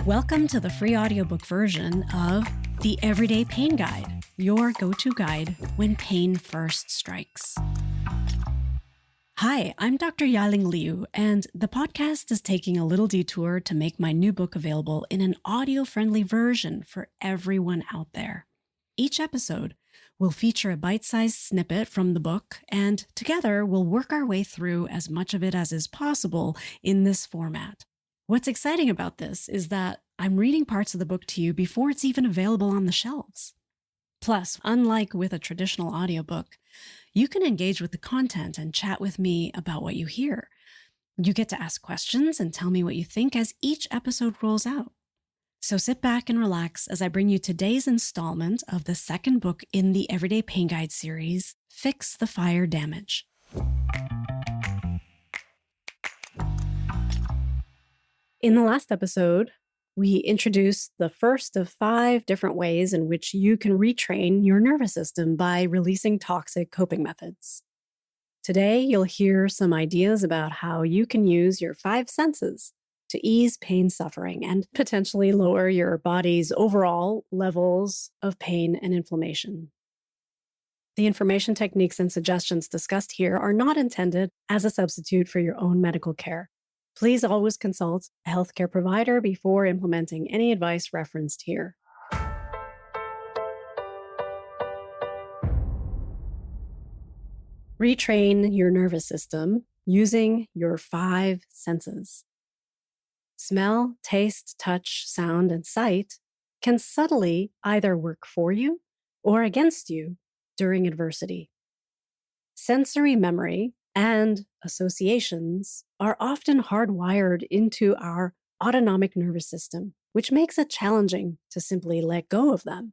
Welcome to the free audiobook version of The Everyday Pain Guide, your go-to guide when pain first strikes. Hi, I'm Dr. Ya-Ling Liu, and the podcast is taking a little detour to make my new book available in an audio-friendly version for everyone out there. Each episode will feature a bite-sized snippet from the book, and together we'll work our way through as much of it as is possible in this format. What's exciting about this is that I'm reading parts of the book to you before it's even available on the shelves. Plus, unlike with a traditional audiobook, you can engage with the content and chat with me about what you hear. You get to ask questions and tell me what you think as each episode rolls out. So sit back and relax as I bring you today's installment of the second book in the Everyday Pain Guide series, Fix the Fire Damage. In the last episode, we introduced the first of 5 different ways in which you can retrain your nervous system by releasing toxic coping methods. Today, you'll hear some ideas about how you can use your 5 senses to ease pain suffering and potentially lower your body's overall levels of pain and inflammation. The information, techniques, and suggestions discussed here are not intended as a substitute for your own medical care. Please always consult a healthcare provider before implementing any advice referenced here. Retrain your nervous system using your 5 senses. Smell, taste, touch, sound, and sight can subtly either work for you or against you during adversity. Sensory memory and associations are often hardwired into our autonomic nervous system, which makes it challenging to simply let go of them.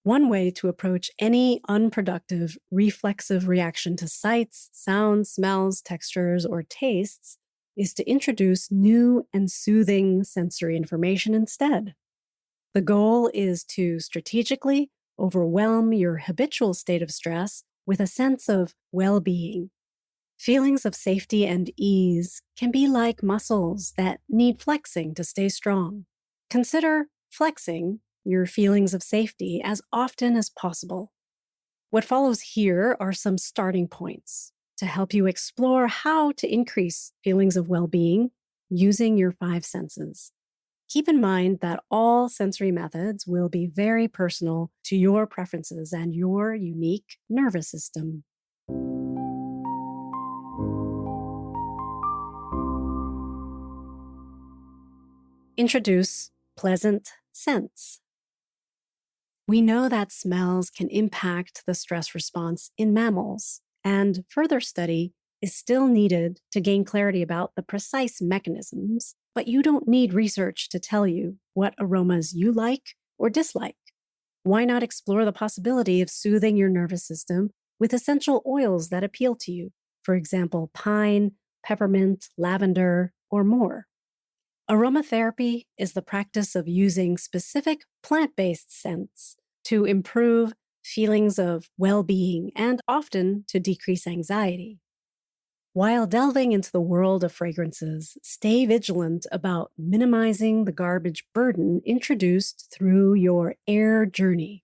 One way to approach any unproductive reflexive reaction to sights, sounds, smells, textures, or tastes is to introduce new and soothing sensory information instead. The goal is to strategically overwhelm your habitual state of stress with a sense of well-being. Feelings of safety and ease can be like muscles that need flexing to stay strong. Consider flexing your feelings of safety as often as possible. What follows here are some starting points to help you explore how to increase feelings of well-being using your 5 senses. Keep in mind that all sensory methods will be very personal to your preferences and your unique nervous system. Introduce pleasant scents. We know that smells can impact the stress response in mammals, and further study is still needed to gain clarity about the precise mechanisms, but you don't need research to tell you what aromas you like or dislike. Why not explore the possibility of soothing your nervous system with essential oils that appeal to you, for example, pine, peppermint, lavender, or more? Aromatherapy is the practice of using specific plant-based scents to improve feelings of well-being and often to decrease anxiety. While delving into the world of fragrances, stay vigilant about minimizing the garbage burden introduced through your air journey.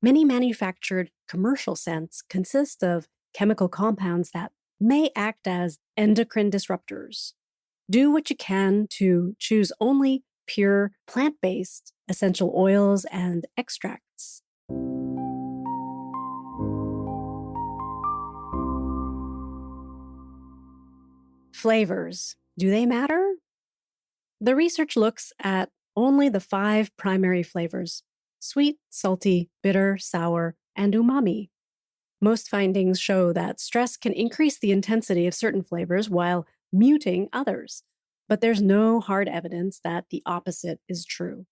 Many manufactured commercial scents consist of chemical compounds that may act as endocrine disruptors. Do what you can to choose only pure plant-based essential oils and extracts. Flavors. Do they matter? The research looks at only the 5 primary flavors: sweet, salty, bitter, sour, and umami. Most findings show that stress can increase the intensity of certain flavors while muting others, but there's no hard evidence that the opposite is true.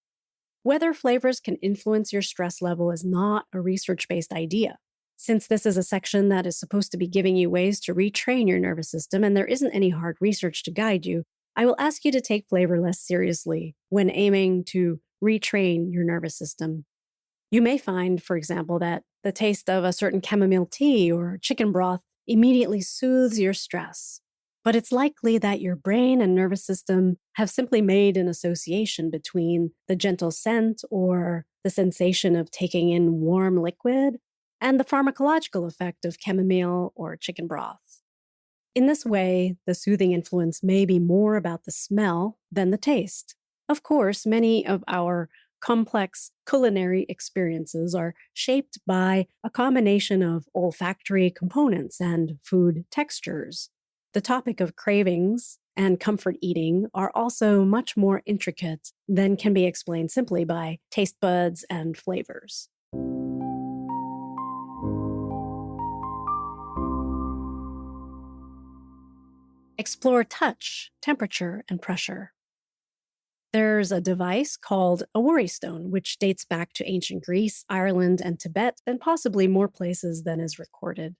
Whether flavors can influence your stress level is not a research-based idea. Since this is a section that is supposed to be giving you ways to retrain your nervous system and there isn't any hard research to guide you, I will ask you to take flavor less seriously when aiming to retrain your nervous system. You may find, for example, that the taste of a certain chamomile tea or chicken broth immediately soothes your stress. But it's likely that your brain and nervous system have simply made an association between the gentle scent or the sensation of taking in warm liquid and the pharmacological effect of chamomile or chicken broth. In this way, the soothing influence may be more about the smell than the taste. Of course, many of our complex culinary experiences are shaped by a combination of olfactory components and food textures. The topic of cravings and comfort eating are also much more intricate than can be explained simply by taste buds and flavors. Explore touch, temperature, and pressure. There's a device called a worry stone, which dates back to ancient Greece, Ireland, and Tibet, and possibly more places than is recorded.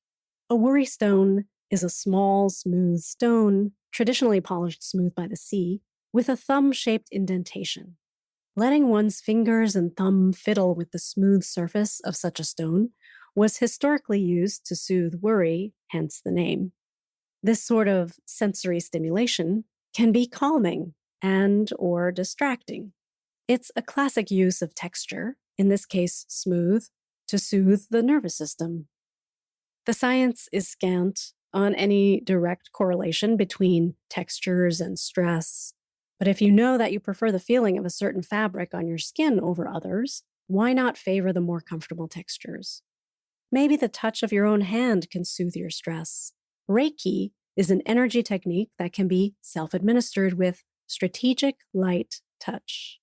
A worry stone is a small, smooth stone, traditionally polished smooth by the sea, with a thumb-shaped indentation. Letting one's fingers and thumb fiddle with the smooth surface of such a stone was historically used to soothe worry, hence the name. This sort of sensory stimulation can be calming and or distracting. It's a classic use of texture, in this case smooth, to soothe the nervous system. The science is scant on any direct correlation between textures and stress, but if you know that you prefer the feeling of a certain fabric on your skin over others, why not favor the more comfortable textures? Maybe the touch of your own hand can soothe your stress. Reiki is an energy technique that can be self-administered with strategic light touch.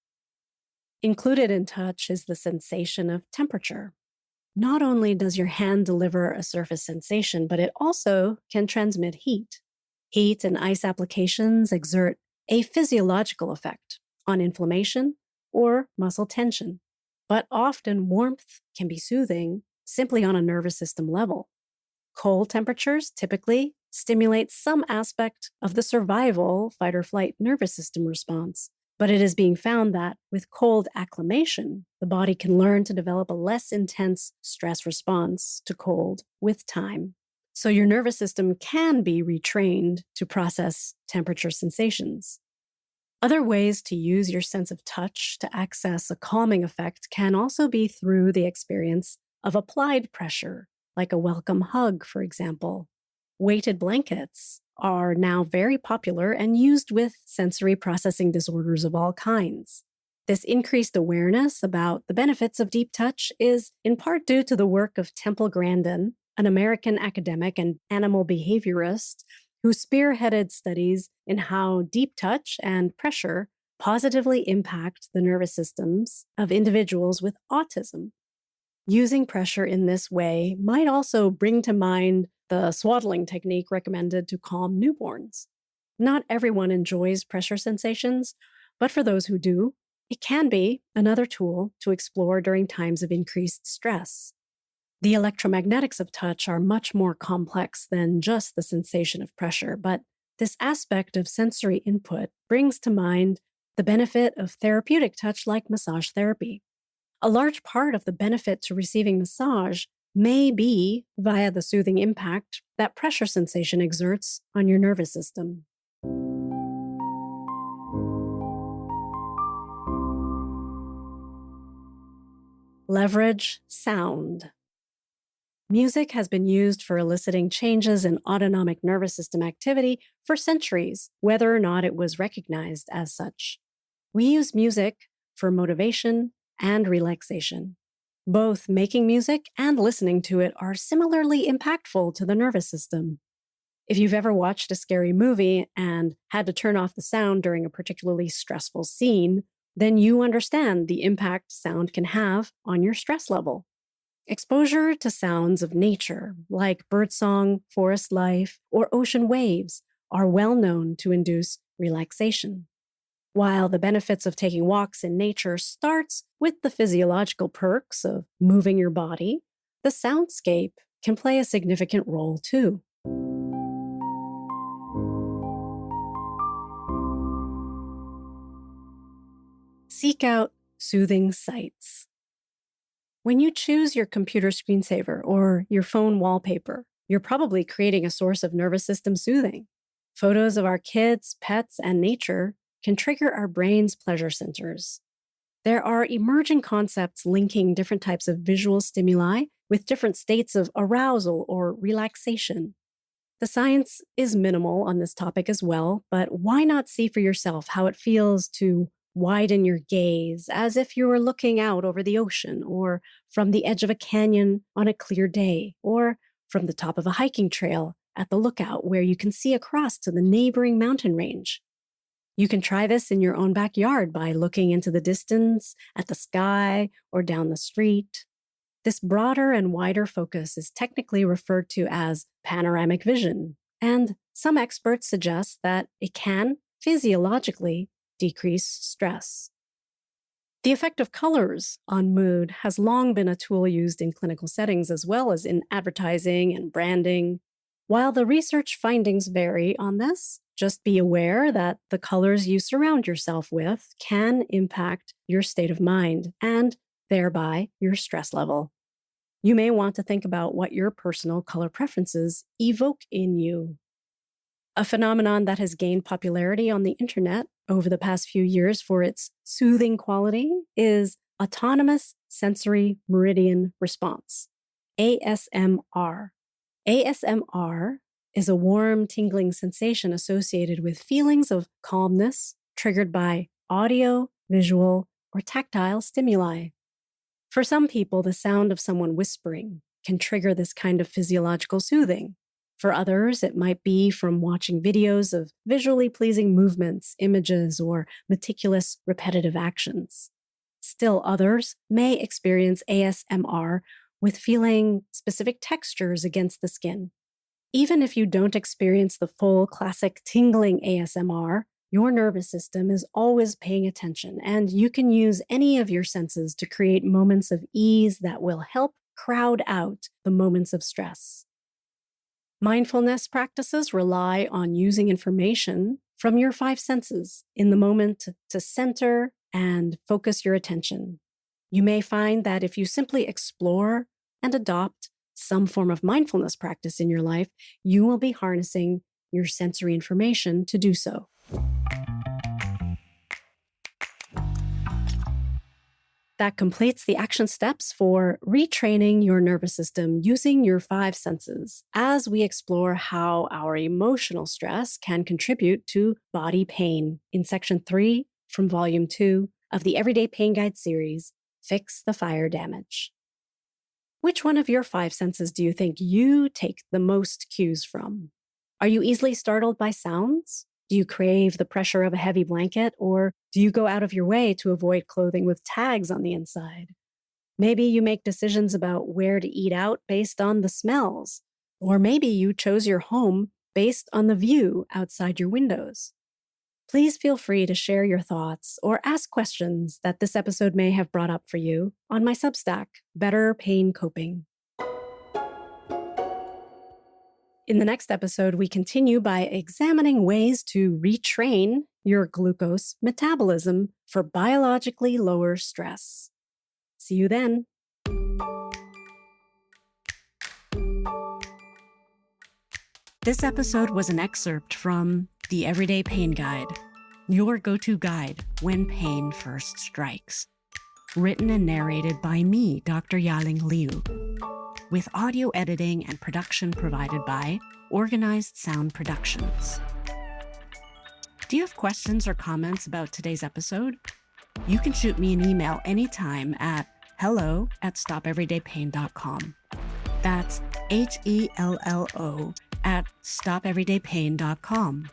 Included in touch is the sensation of temperature. Not only does your hand deliver a surface sensation, but it also can transmit heat. Heat and ice applications exert a physiological effect on inflammation or muscle tension, but often warmth can be soothing simply on a nervous system level. Cold temperatures typically stimulate some aspect of the survival fight or flight nervous system response, but it is being found that with cold acclimation, the body can learn to develop a less intense stress response to cold with time. So your nervous system can be retrained to process temperature sensations. Other ways to use your sense of touch to access a calming effect can also be through the experience of applied pressure, like a welcome hug, for example. Weighted blankets are now very popular and used with sensory processing disorders of all kinds. This increased awareness about the benefits of deep touch is in part due to the work of Temple Grandin, an American academic and animal behaviorist who spearheaded studies in how deep touch and pressure positively impact the nervous systems of individuals with autism. Using pressure in this way might also bring to mind the swaddling technique recommended to calm newborns. Not everyone enjoys pressure sensations, but for those who do, it can be another tool to explore during times of increased stress. The electromagnetics of touch are much more complex than just the sensation of pressure, but this aspect of sensory input brings to mind the benefit of therapeutic touch like massage therapy. A large part of the benefit to receiving massage may be via the soothing impact that pressure sensation exerts on your nervous system. Leverage sound. Music has been used for eliciting changes in autonomic nervous system activity for centuries, whether or not it was recognized as such. We use music for motivation and relaxation. Both making music and listening to it are similarly impactful to the nervous system. If you've ever watched a scary movie and had to turn off the sound during a particularly stressful scene, then you understand the impact sound can have on your stress level. Exposure to sounds of nature, like birdsong, forest life, or ocean waves, are well known to induce relaxation. While the benefits of taking walks in nature starts with the physiological perks of moving your body, the soundscape can play a significant role too. Seek out soothing sights. When you choose your computer screensaver or your phone wallpaper, you're probably creating a source of nervous system soothing. Photos of our kids, pets, and nature can trigger our brain's pleasure centers. There are emerging concepts linking different types of visual stimuli with different states of arousal or relaxation. The science is minimal on this topic as well, but why not see for yourself how it feels to widen your gaze as if you were looking out over the ocean or from the edge of a canyon on a clear day or from the top of a hiking trail at the lookout where you can see across to the neighboring mountain range. You can try this in your own backyard by looking into the distance, at the sky, or down the street. This broader and wider focus is technically referred to as panoramic vision, and some experts suggest that it can, physiologically, decrease stress. The effect of colors on mood has long been a tool used in clinical settings as well as in advertising and branding. While the research findings vary on this, just be aware that the colors you surround yourself with can impact your state of mind and thereby your stress level. You may want to think about what your personal color preferences evoke in you. A phenomenon that has gained popularity on the internet over the past few years for its soothing quality is autonomous sensory meridian response, ASMR. ASMR is a warm, tingling sensation associated with feelings of calmness triggered by audio, visual, or tactile stimuli. For some people, the sound of someone whispering can trigger this kind of physiological soothing. For others, it might be from watching videos of visually pleasing movements, images, or meticulous, repetitive actions. Still others may experience ASMR with feeling specific textures against the skin. Even if you don't experience the full classic tingling ASMR, your nervous system is always paying attention, and you can use any of your senses to create moments of ease that will help crowd out the moments of stress. Mindfulness practices rely on using information from your 5 senses in the moment to center and focus your attention. You may find that if you simply explore and adopt some form of mindfulness practice in your life, you will be harnessing your sensory information to do so. That completes the action steps for retraining your nervous system using your 5 senses as we explore how our emotional stress can contribute to body pain in Section 3 from Volume 2 of the Everyday Pain Guide series, Fix the Fire Damage. Which one of your 5 senses do you think you take the most cues from? Are you easily startled by sounds? Do you crave the pressure of a heavy blanket, or do you go out of your way to avoid clothing with tags on the inside? Maybe you make decisions about where to eat out based on the smells, or maybe you chose your home based on the view outside your windows. Please feel free to share your thoughts or ask questions that this episode may have brought up for you on my Substack, Better Pain Coping. In the next episode, we continue by examining ways to retrain your glucose metabolism for biologically lower stress. See you then. This episode was an excerpt from The Everyday Pain Guide, your go-to guide when pain first strikes. Written and narrated by me, Dr. Ya-Ling Liu, with audio editing and production provided by Organized Sound Productions. Do you have questions or comments about today's episode? You can shoot me an email anytime at hello@stopeverydaypain.com. That's HELLO@stopeverydaypain.com.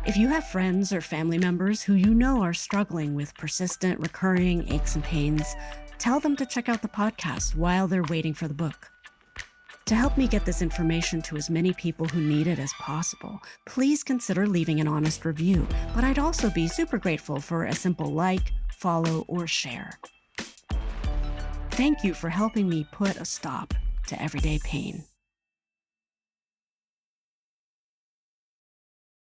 If you have friends or family members who you know are struggling with persistent, recurring aches and pains, tell them to check out the podcast while they're waiting for the book. To help me get this information to as many people who need it as possible, please consider leaving an honest review, but I'd also be super grateful for a simple like, follow, or share. Thank you for helping me put a stop to everyday pain.